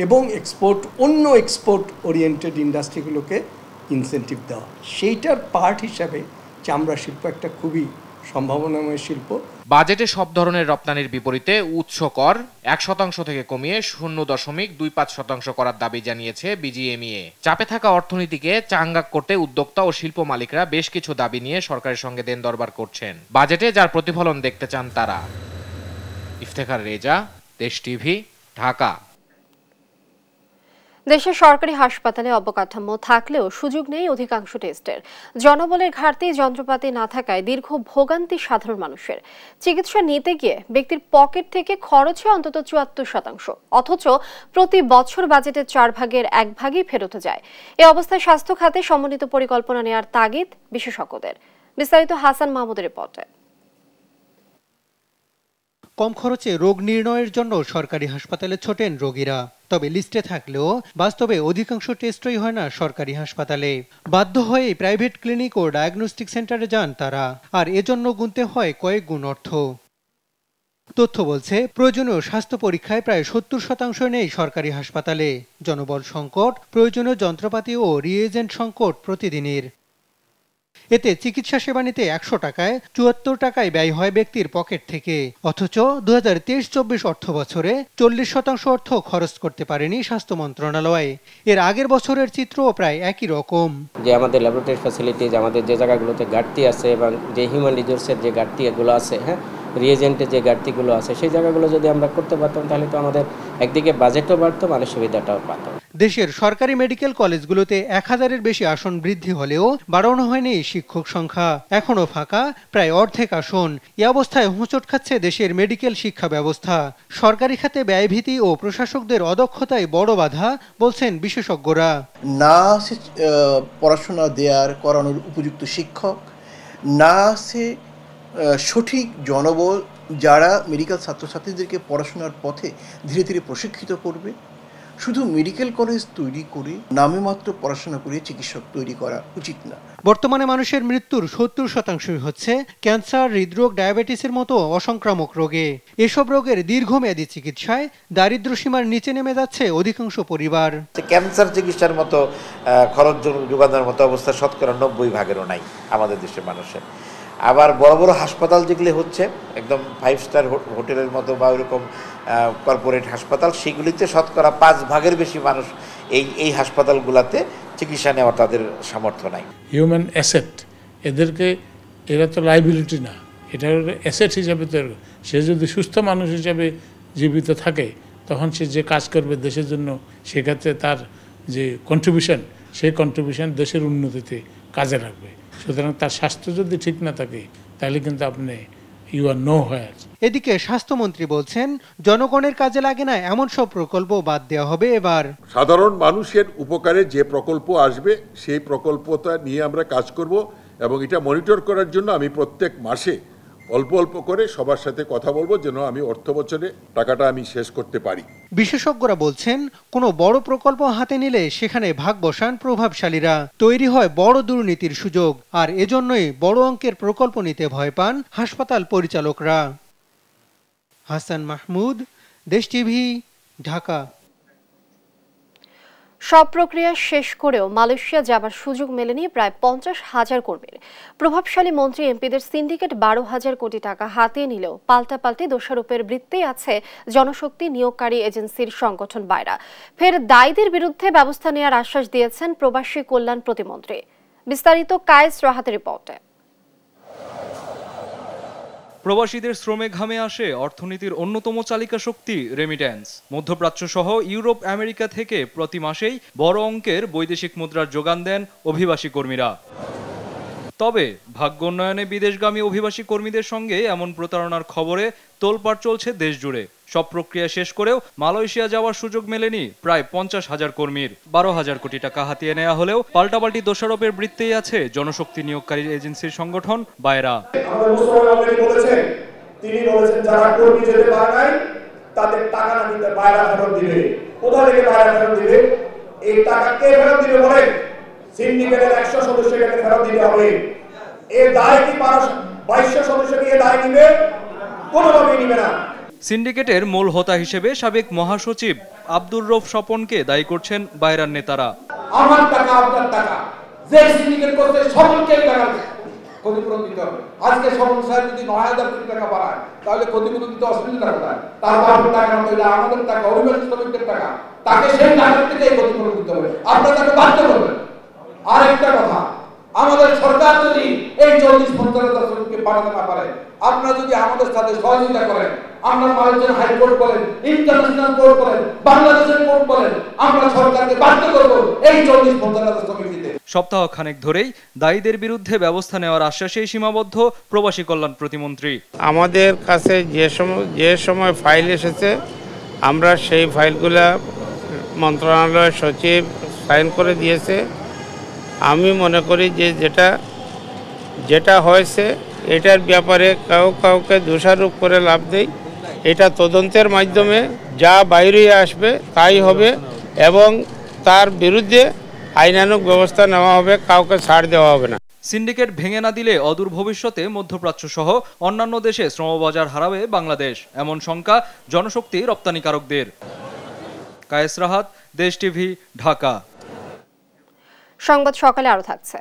এবং অন্য এক্সপোর্ট ওরিয়েন্টেড ইন্ডাস্ট্রিগুলোকে ইনসেন্টিভ দেওয়া, সেইটার পার্ট হিসাবে চামড়া শিল্প একটা খুবই সম্ভাবনাময় শিল্প।
বাজেটে সব ধরনের রপ্তানির বিপরীতে উৎস কর 1% থেকে কমিয়ে 0.25% করার দাবি জানিয়েছে বিজিএমইএ। চাপে থাকা অর্থনীতিকে চাঙ্গা করতে উদ্যোক্তা ও শিল্প মালিকরা বেশ কিছু দাবি নিয়ে সরকারের সঙ্গে দেন দরবার করছেন। বাজেটে যার প্রতিফলন দেখতে চান তারা। ইফতেখার রেজা, দেশ টিভি, ঢাকা।
দেশের সরকারি হাসপাতালে অবকাঠামো থাকলেও সুযোগ নেই অধিকাংশ টেস্টের। জনবলের ঘাটতি, যন্ত্রপাতি না থাকায় দীর্ঘ ভোগান্তি সাধারণ মানুষের। চিকিৎসা নিতে গিয়ে ব্যক্তির পকেট থেকে খরচ হয় অন্তত 74%, অথচ প্রতি বছর বাজেটের 4 ভাগের 1 ভাগই ফেরত যায়। এ অবস্থায় স্বাস্থ্য খাতে সমন্বিত পরিকল্পনা নেওয়ার তাগিদ বিশেষজ্ঞদের। বিস্তারিত হাসান মাহমুদের রিপোর্টে।
কম খরচে রোগ নির্ণয়ের জন্য সরকারি হাসপাতালে ছোটেন রোগীরা, তবে লিস্টে থাকলেও বাস্তবে অধিকাংশ টেস্টই হয় না সরকারি হাসপাতালে। বাধ্য হয়ে প্রাইভেট ক্লিনিক ও ডায়াগনস্টিক সেন্টারে যান তারা, আর এজন্য গুনতে হয় কয়েক গুণ অর্থ। তথ্য বলছে প্রয়োজনীয় স্বাস্থ্য পরীক্ষায় প্রায় 70% নেই সরকারি হাসপাতালে। জনবল সংকট, প্রয়োজনীয় যন্ত্রপাতি ও রিএজেন্ট সংকট প্রতিদিনের। এতে চিকিৎসা সেবা নিতে 100 টাকায় 74 টাকায় ব্যয় হয় ব্যক্তির পকেট থেকে। অথচ 2023-24 অর্থ বছরে 40% অর্থ খরচ করতে পারেনি স্বাস্থ্য মন্ত্রণালয়। এর আগের বছরের চিত্রও প্রায় একই রকম।
যে আমাদের ল্যাবরেটরি ফ্যাসিলিটিজ, আমাদের যে জায়গাগুলোতে ঘাটতি আছে এবং যে হিউম্যান রিসোর্সের যে ঘাটতি এগুলো আছে, রিয়েজেন্টের যে ঘাটতিগুলো আছে, সেই জায়গাগুলো যদি আমরা করতে পারতাম তাহলে তো আমাদের একদিকে বাজেটও বাড়তো, মানুষ সুবিধাটাও পাতো।
দেশের সরকারি মেডিকেল কলেজগুলোতে 1000-এর বেশি আসন বৃদ্ধি হলেও বাড়ানো হয়নি শিক্ষক সংখ্যা। এখনো ফাঁকা প্রায় অর্ধেক আসন। এই অবস্থায় হোঁচট খাচ্ছে দেশের মেডিকেল শিক্ষা ব্যবস্থা। সরকারি খাতে ব্যয়ভীতি ও প্রশাসকদের অদক্ষতায় বড় বাধা বলছেন বিশেষজ্ঞরা।
না আছে পড়াশোনা করানোর উপযুক্ত শিক্ষক, না আছে সঠিক জনবল যারা মেডিকেল ছাত্রছাত্রীদেরকে পড়াশোনার পথে ধীরে ধীরে প্রশিক্ষিত করবে। শুধু মেডিকেল কলেজ তৈরি করে নামে মাত্র পড়াশোনা করে চিকিৎসক তৈরি করা উচিত না।
বর্তমানে মানুষের মৃত্যুর 70% হচ্ছে ক্যান্সার, হৃদরোগ, ডায়াবেটিসের মতো অসংক্রামক রোগে। এসব রোগের দীর্ঘমেয়াদী চিকিৎসায় দারিদ্র সীমার নিচে নেমে যাচ্ছে অধিকাংশ পরিবার।
ক্যান্সার চিকিৎসার মতো খরচ যোগানোর মতো অবস্থা 90% নাই আমাদের দেশের মানুষের। আবার বড় বড় হাসপাতাল যেগুলি হচ্ছে একদম 5 স্টার হোটেলের মতো বা ওইরকম কর্পোরেট হাসপাতাল, সেগুলিতে 5% বেশি মানুষ এই হাসপাতালগুলোতে চিকিৎসা নেওয়ার তাদের সামর্থ্য নাই।
হিউম্যান অ্যাসেট, এরা তো লাইবিলিটি না, এটা অ্যাসেট হিসাবে তো সে যদি সুস্থ মানুষ হিসাবে জীবিত থাকে তখন সে যে কাজ করবে দেশের জন্য, সেক্ষেত্রে তার যে কন্ট্রিবিউশন, সেই কন্ট্রিবিউশন দেশের উন্নতিতে কাজে লাগবে। সুতরাং তার স্বাস্থ্য যদি ঠিক না থাকে তাহলে কিন্তু আপনি ইউ আর নো হোয়ার।
এদিকে স্বাস্থ্যমন্ত্রী বলছেন, জনগণের কাজে লাগে না এমন সব প্রকল্প বাদ দেওয়া হবে এবার।
সাধারণ মানুষের উপকারে যে প্রকল্প আসবে সেই প্রকল্পটা নিয়ে আমরা কাজ করব এবং এটা মনিটর করার জন্য আমি প্রত্যেক মাসে অল্প অল্প করে সবার সাথে কথা বলবো যেন আমি অর্থ বছরে টাকাটা আমি শেষ করতে পারি।
বিশেষজ্ঞরা বলছেন, কোনো বড় প্রকল্প হাতে নিলে সেখানে ভাগ বসান প্রভাবশালীরা, তৈরি হয় বড় দুর্নীতির সুযোগ। আর এজন্যই বড় অঙ্কের প্রকল্প নিতে ভয় পান হাসপাতাল পরিচালকরা। হাসান মাহমুদ, দেশ টিভি, ঢাকা।
সব প্রক্রিয়া শেষ করেও মালয়েশিয়া যাবার সুযোগ মেলেনি প্রায় 50,000 কর্মীর। প্রভাবশালী মন্ত্রী এমপিদের সিন্ডিকেট 12,000 কোটি টাকা হাতিয়ে নিলেও পাল্টাপাল্টি দোষারোপের বৃত্তেই আছে জনশক্তি নিয়োগকারী এজেন্সির সংগঠন বায়রা। ফের দায়ীদের বিরুদ্ধে ব্যবস্থা নেওয়ার আশ্বাস দিয়েছেন প্রবাসী কল্যাণ প্রতিমন্ত্রী। বিস্তারিত কায়েস রাহাতের রিপোর্টে।
প্রবাসীদের শ্রমে ঘামে আসে অর্থনীতির অন্যতম চালিকা শক্তি রেমিট্যান্স। মধ্যপ্রাচ্য সহ ইউরোপ, আমেরিকা থেকে প্রতি মাসেই বড় অঙ্কের বৈদেশিক মুদ্রার যোগান দেন অভিবাসী কর্মীরা। তবে ভাগ্য উন্নয়নে বিদেশগামী অভিবাসী কর্মীদের সঙ্গে এমন প্রতারণার খবরে তোলপাড় চলছে দেশ জুড়ে। সব প্রক্রিয়া শেষ করেও মালয়েশিয়া যাওয়ার সুযোগ মেলেনি প্রায় 50,000 কর্মীর। 12,000 কোটি টাকা হাতিয়ে নেওয়া হলেও পাল্টাপাল্টি দোষারোপের বৃত্তেই আছে জনশক্তি নিয়োগকারী এজেন্সির সংগঠন বায়রা।
তিনি বলেছেন যারা কর্মী যেতে পারে নাই তাদের টাকা না দিতে বায়রা ফেরত দিবে। কোথা থেকে বায়রা ফেরত দিবে? এই টাকা কে ফেরত দিবে বলেন? সিন্ডিকেটের 100 সদস্যকে ফেরত দিতে হবে। এই দায় কি 2200 সদস্যকে এই দায় নিবে? কোনোভাবেই নিবে না।
সিন্ডিকেটের মূল হোতা হিসেবে সাবেক মহাসচিব আব্দুর রৌফ স্বপনকে দায়ী করছেন বায়রার নেতারা।
আমার টাকা আপনার টাকা, যে সিন্ডিকেট করতে সকলকে টাকা ক্ষতিপূরণ দিতে হবে। আজকে স্বপন সাহেব যদি 9,000 কোটি টাকা বাড়ায় তাহলে ক্ষতিপূরণ দিতে অসুবিধা কোথায়? তার বাপের টাকা না হইলে আমাদের টাকা, অভিবাসী শ্রমিকদের টাকা, তাকে সেই টাকা থেকে ক্ষতিপূরণ দিতে হবে। আপনারা তাকে বাধ্য করবেন। আর একটা কথা, আমাদের সরকার যদি এই 40-50,000 শ্রমিককে বাড়াতে না পারে, আপনারা যদি আমাদের সাথে সহযোগিতা করেন, আমরা মালয়েশিয়ার হাইকোর্ট বলেন, ইন্টারন্যাশনাল কোর্ট বলেন, বাংলাদেশের কোর্ট বলেন, আমরা সরকারকে বাধ্য করব এই 40-50,000 শ্রমিক দিতে।
সপ্তাহ খানেক ধরেই দায়ীদের বিরুদ্ধে ব্যবস্থা নেওয়ার আশ্বাসেই সীমাবদ্ধ প্রবাসী কল্যাণ প্রতিমন্ত্রী।
আমাদের কাছে যে সময় ফাইল এসেছে আমরা সেই ফাইলগুলা মন্ত্রণালয়ের সচিব সাইন করে দিয়েছে। আমি মনে করি যে যেটা হয়েছে এটার ব্যাপারে কাউকে দোষারোপ করে লাভ নেই। এটা তদন্তের মাধ্যমে যা বাইরে আসবে তাই হবে এবং তার বিরুদ্ধে আইনানুগ ব্যবস্থা নেওয়া হবে, কাউকে ছাড় দেওয়া হবে না।
সিন্ডিকেট ভেঙে না দিলে অদূর ভবিষ্যতে মধ্যপ্রাচ্য সহ অন্যান্য দেশে শ্রমবাজার হারাবে বাংলাদেশ, এমন শঙ্কা জনশক্তি রপ্তানিকারকদের। কায়েস রাহাত, দেশ টিভি, ঢাকা।
সংবাদ সকালে আরো থাকছে।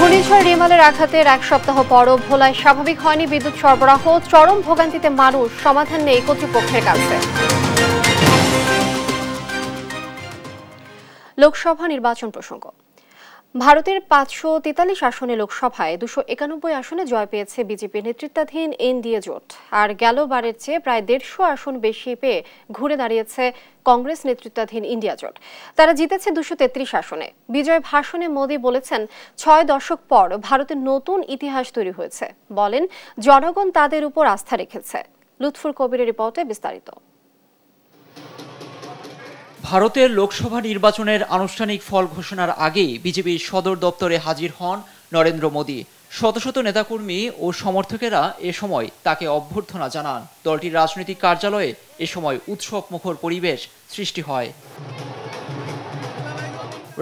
ঘূর্ণিঝড় রিমালের আঘাতের এক সপ্তাহ পরও ভোলায় স্বাভাবিক হয়নি বিদ্যুৎ সরবরাহ, চরম ভোগান্তিতে মানুষ, সমাধান নেই কর্তৃপক্ষের কাছে। লোকসভা নির্বাচন প্রসঙ্গ। ভারতের 543 আসনে লোকসভায় 291 আসনে জয় পেয়েছে বিজেপি নেতৃত্বাধীন এনডিএ জোট। আর গেলবারের চেয়ে প্রায় 150 আসন বেশি পেয়ে ঘুরে দাঁড়িয়েছে কংগ্রেস নেতৃত্বাধীন ইন্ডিয়া জোট। তারা জিতেছে 233 আসনে। বিজয় ভাষণে মোদি বলেছেন, 6 দশক পর ভারতের নতুন ইতিহাস তৈরি হয়েছে। বলেন, জনগণ তাদের উপর আস্থা রেখেছে। লুৎফুর কবিরের রিপোর্টে বিস্তারিত।
ভারতের লোকসভা নির্বাচনের আনুষ্ঠানিক ফল ঘোষণার আগেই বিজেপির সদর দপ্তরে হাজির হন নরেন্দ্র মোদি। শত শত নেতাকর্মী ও সমর্থকেরা এ সময় তাকে অভ্যর্থনা জানান। দলটির রাজনৈতিক কার্যালয়ে এ সময় উৎসব মুখর পরিবেশ সৃষ্টি হয়।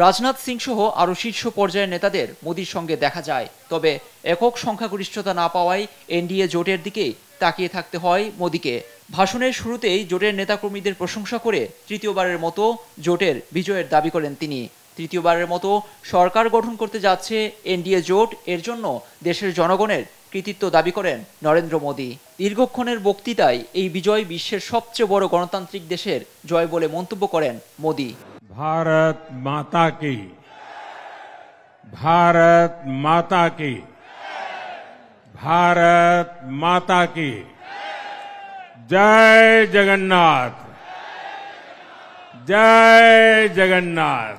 রাজনাথ সিং সহ আরও শীর্ষ পর্যায়ের নেতাদের মোদির সঙ্গে দেখা যায়। তবে একক সংখ্যাগরিষ্ঠতা না পাওয়ায় এনডিএ জোটের দিকেই তাকিয়ে থাকতে হয় মোদিকে। ভাষণের শুরুতেই জোটের নেতাকর্মীদের প্রশংসা করে তৃতীয়বারের মতো জোটের বিজয়ের দাবি করেন তিনি। তৃতীয়বারের মতো সরকার গঠন করতে যাচ্ছে এনডিএ জোট, এর জন্য দেশের জনগণের কৃতিত্ব দাবি করেন নরেন্দ্র মোদি। দীর্ঘক্ষণের বক্তৃতায় এই বিজয় বিশ্বের সবচেয়ে বড় গণতান্ত্রিক দেশের জয় বলে মন্তব্য করেন মোদি।
भारत माता की, भारत माता की, भारत माता की जय जगन्नाथ, जय जगन्नाथ।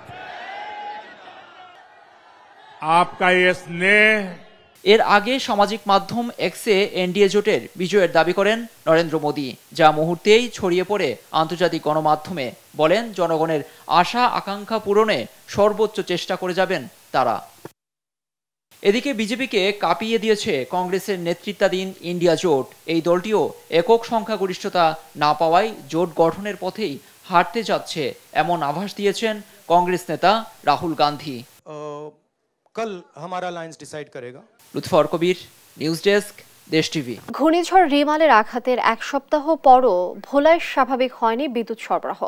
आपका ये स्नेह।
এর আগে সামাজিক মাধ্যম এক্সে এনডিএ জোটের বিজয়ের দাবি করেন নরেন্দ্র মোদি, যা মুহূর্তেই ছড়িয়ে পড়ে আন্তর্জাতিক গণমাধ্যমে। বলেন, জনগণের আশা আকাঙ্ক্ষা পূরণে সর্বোচ্চ চেষ্টা করে যাবেন তারা। এদিকে বিজেপিকে কাঁপিয়ে দিয়েছে কংগ্রেসের নেতৃত্বাধীন ইন্ডিয়া জোট। এই দলটিও একক সংখ্যাগরিষ্ঠতা না পাওয়ায় জোট গঠনের পথেই হাঁটতে যাচ্ছে এমন আভাস দিয়েছেন কংগ্রেস নেতা রাহুল গান্ধী।
कल हमारा अलायंस डिसाइड करेगा।
লুৎফর কবির, নিউজ ডেস্ক, দেশ টিভি।
ঘূর্ণিঝড় রিমালের আঘাতের এক সপ্তাহ পরও ভোলায় স্বাভাবিক হয়নি বিদ্যুৎ সরবরাহ।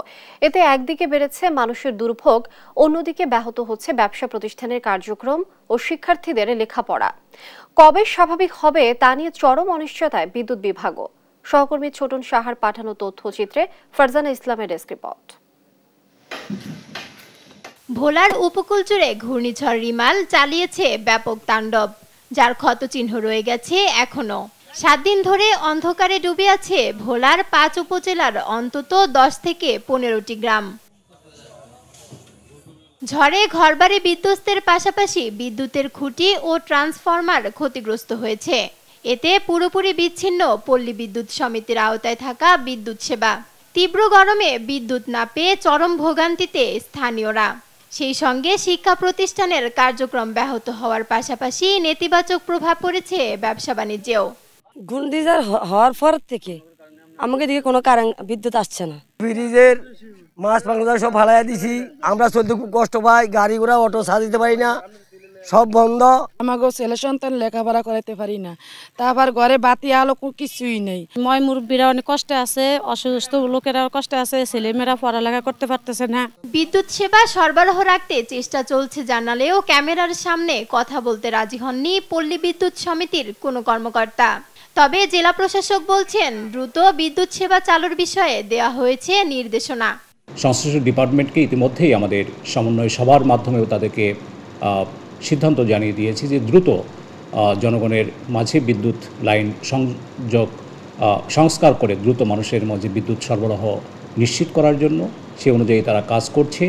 এতে একদিকে বেড়েছে মানুষের দুর্ভোগ, অন্যদিকে ব্যাহত হচ্ছে ব্যবসা প্রতিষ্ঠানের কার্যক্রম ও শিক্ষার্থীদের লেখাপড়া। কবে স্বাভাবিক হবে তা নিয়ে চরম অনিশ্চয়তায় বিদ্যুৎ বিভাগও। সহকর্মী ছোটন সাহার পাঠানো তথ্যচিত্রে ফারজানা ইসলামের ডেস্ক রিপোর্ট।
ভোলার উপকূল জুড়ে ঘূর্ণিঝড় রিমাল চালিয়েছে ব্যাপক তাণ্ডব, যার ক্ষতচিহ্ন রয়ে গেছে এখনো। 7 দিন ধরে অন্ধকারে ডুবে আছে ভোলার 5 উপজেলার অন্তত 10 থেকে 15টি গ্রাম। ঝড়ে ঘরবাড়ি বিধ্বস্তের পাশাপাশি বিদ্যুতের খুঁটি ও ট্রান্সফরমার ক্ষতিগ্রস্ত হয়েছে। এতে পুরোপুরি বিচ্ছিন্ন পল্লী বিদ্যুৎ সমিতির আওতায় থাকা বিদ্যুৎ সেবা। তীব্র গরমে বিদ্যুৎ না পেয়ে চরম ভোগান্তিতে স্থানীয়রা। সেই সঙ্গে শিক্ষা প্রতিষ্ঠানের কার্যক্রম ব্যাহত হওয়ার পাশাপাশি নেতিবাচক প্রভাব পড়েছে ব্যবসা বাণিজ্যেও।
ঘূর্ণিঝড় হওয়ার পর থেকে আমাকে দিকে কোনো কারেন্ট বিদ্যুৎ আসছে না।
ফ্রিজের মাছ মাংস সব ফালাই দিছি, আমরা চলতে খুব কষ্ট পাই, গাড়ি ঘোড়া অটো সাজাতে পারি না, সব বন্ধ।
আমাকে ছেলে সন্তান লেখাপড়া করাইতে পারি না, তারপর ঘরে বাতি আলো কিছুই নেই। ময় মুরব্বীরা অনেক কষ্টে আছে, অসুস্থ লোকেরা কষ্টে আছে, ছেলেমেয়েরা পড়ালেখা করতে পারতেছে না।
বিদ্যুৎ সেবা সরবরাহ রাখতে চেষ্টা চলছে জানালেও ক্যামেরার সামনে কথা বলতে রাজি হননি পল্লী বিদ্যুৎ সমিতির কোনো কর্মকর্তা। তবে জেলা প্রশাসক বলছেন, দ্রুত বিদ্যুৎ সেবা চালুর বিষয়ে দেওয়া হয়েছে নির্দেশনা।
সংশ্লিষ্ট ডিপার্টমেন্টকে ইতিমধ্যেই আমাদের সমন্বয় সভার মাধ্যমেও তাদেরকে সিদ্ধান্ত জানিয়ে দিয়েছি যে দ্রুত জনগণের মাঝে বিদ্যুৎ লাইন সংযোগ সংস্কার করে দ্রুত মানুষের মাঝে বিদ্যুৎ সরবরাহ নিশ্চিত করার জন্য সে অনুযায়ী তারা কাজ করছে।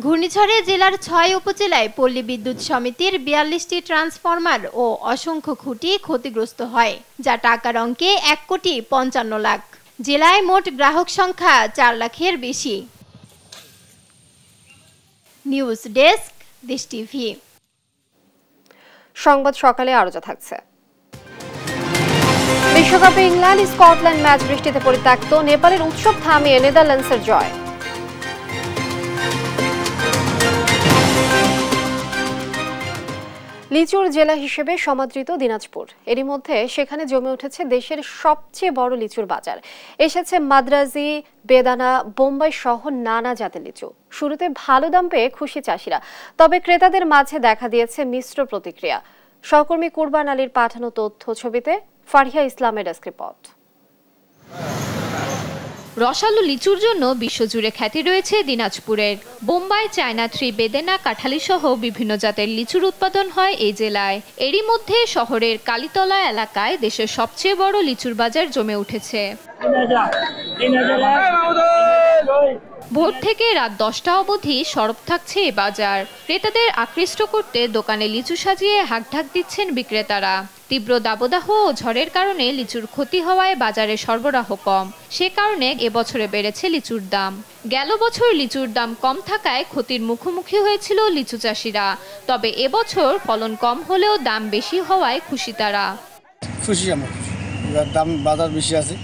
ঘূর্ণিঝড়ে জেলার 6 উপজেলায় পল্লী বিদ্যুৎ সমিতির 42টি ট্রান্সফরমার ও অসংখ্য খুঁটি ক্ষতিগ্রস্ত হয়, যা টাকার অঙ্কে 1,55 লাখ। জেলায় মোট গ্রাহক সংখ্যা 4 লাখের বেশি। নিউজ ডেস্ক, দেশ টিভি।
সংবাদ সকালে আরো যা থাকছে। বিশ্বকাপে ইংল্যান্ড স্কটল্যান্ড ম্যাচ বৃষ্টিতে পরিত্যক্ত, নেপালের উৎসব থামিয়ে নেদারল্যান্ডসের জয়। লিচুর জেলা হিসেবে সমাদৃত দিনাজপুর, এরই মধ্যে সেখানে জমে উঠেছে দেশের সবচেয়ে বড় লিচুর বাজার। এসেছে মাদ্রাজি, বেদানা, বোম্বাই সহ নানা জাতের লিচু। শুরুতে ভালো দাম পেয়ে খুশি চাষিরা, তবে ক্রেতাদের মাঝে দেখা দিয়েছে মিশ্র প্রতিক্রিয়া। সহকর্মী কুরবান আলীর পাঠানো তথ্য ছবিতে ফারিয়া ইসলামের ডেস্ক রিপোর্ট।
রসালো লিচুর জন্য বিশ্বজুড়ে খ্যাতি রয়েছে দিনাজপুরের। বোম্বাই, চায়না থ্রি, বেদেনা, কাঁঠালি সহ বিভিন্ন জাতের লিচুর উৎপাদন হয় এই জেলায়। এরই মধ্যে শহরের কালীতলা এলাকায় দেশের সবচেয়ে বড় লিচুর বাজার জমে উঠেছে। ভোর থেকে রাত 10টা অবধি সরব থাকছে এই বাজার। ক্রেতাদের আকৃষ্ট করতে দোকানে লিচু সাজিয়ে হাঁকঢাক দিচ্ছেন বিক্রেতারা। তীব্র দাবদাহ ও ঝড়ের কারণে লিচুর ক্ষতি হওয়ায় বাজারে সরবরাহ কম, সে কারণে এবছরে বেড়েছে লিচুর দাম। গেল বছর লিচুর দাম কম থাকায় ক্ষতির মুখোমুখি হয়েছিল লিচু চাষিরা, তবে এবছর ফলন কম হলেও দাম বেশি হওয়ায় খুশি তারা।
খুশি আমরা, দাম বাজার বেশি আছে,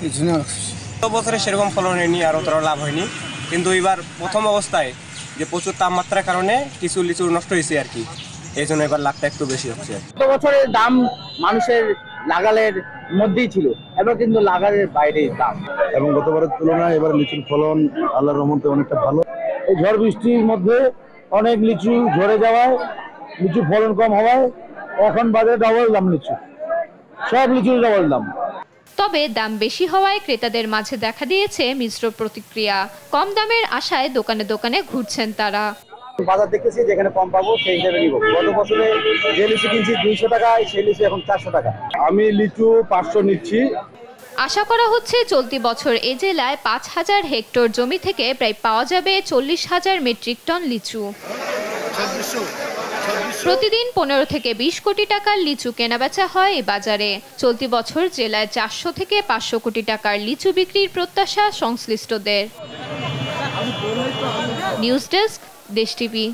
এই জন্য খুশি। বছরে সেরকম ফলন হয়নি আর অতটা লাভ হয়নি, কিন্তু এবার প্রথম অবস্থায় যে প্রচুর তাপমাত্রার কারণে কিছু লিচু নষ্ট হয়েছে আর কি, এই জন্য এবার লাভটা একটু বেশি হচ্ছে।
গত বছরের দাম মানুষের লাগালের মধ্যেই ছিল, এবার কিন্তু লাগালের বাইরে দাম,
এবং গতবারের তুলনায় এবার লিচুর ফলন আল্লাহর রহমতে অনেকটা ভালো।
এই ঝড় বৃষ্টির মধ্যে অনেক লিচু ঝরে যাওয়ায়, লিচু ফলন কম হওয়ায় এখন বাজারে ডাবল দাম লিচু, সব লিচুর ডাবল দাম।
তবে দাম বেশি হওয়ায় ক্রেতাদের মাঝে দেখা দিয়েছে মিশ্র প্রতিক্রিয়া। কম দামের আশায় দোকানে দোকানে ঘুরছেন তারা।
বাজার দেখতেছি যেখানে কম পাবো সেই হিসেবে নিব। গত বছরে যে লিচু কিনছি 200 টাকায়, সেই লিচু এখন 400 টাকা।
আমি লিচু 500 নিচ্ছি।
আশা করা হচ্ছে চলতি বছর এ জেলায় 5000 হেক্টর জমি থেকে প্রায় পাওয়া যাবে 40,000 মেট্রিক টন লিচু। প্রতিদিন 15 থেকে 20 কোটি টাকার লিচু কেনাবেচা হয় এই বাজারে। চলতি বছর জেলায় 400 থেকে 500 কোটি টাকার লিচু বিক্রির প্রত্যাশা সংশ্লিষ্টদের। নিউজ ডেস্ক, দেশ টিভি।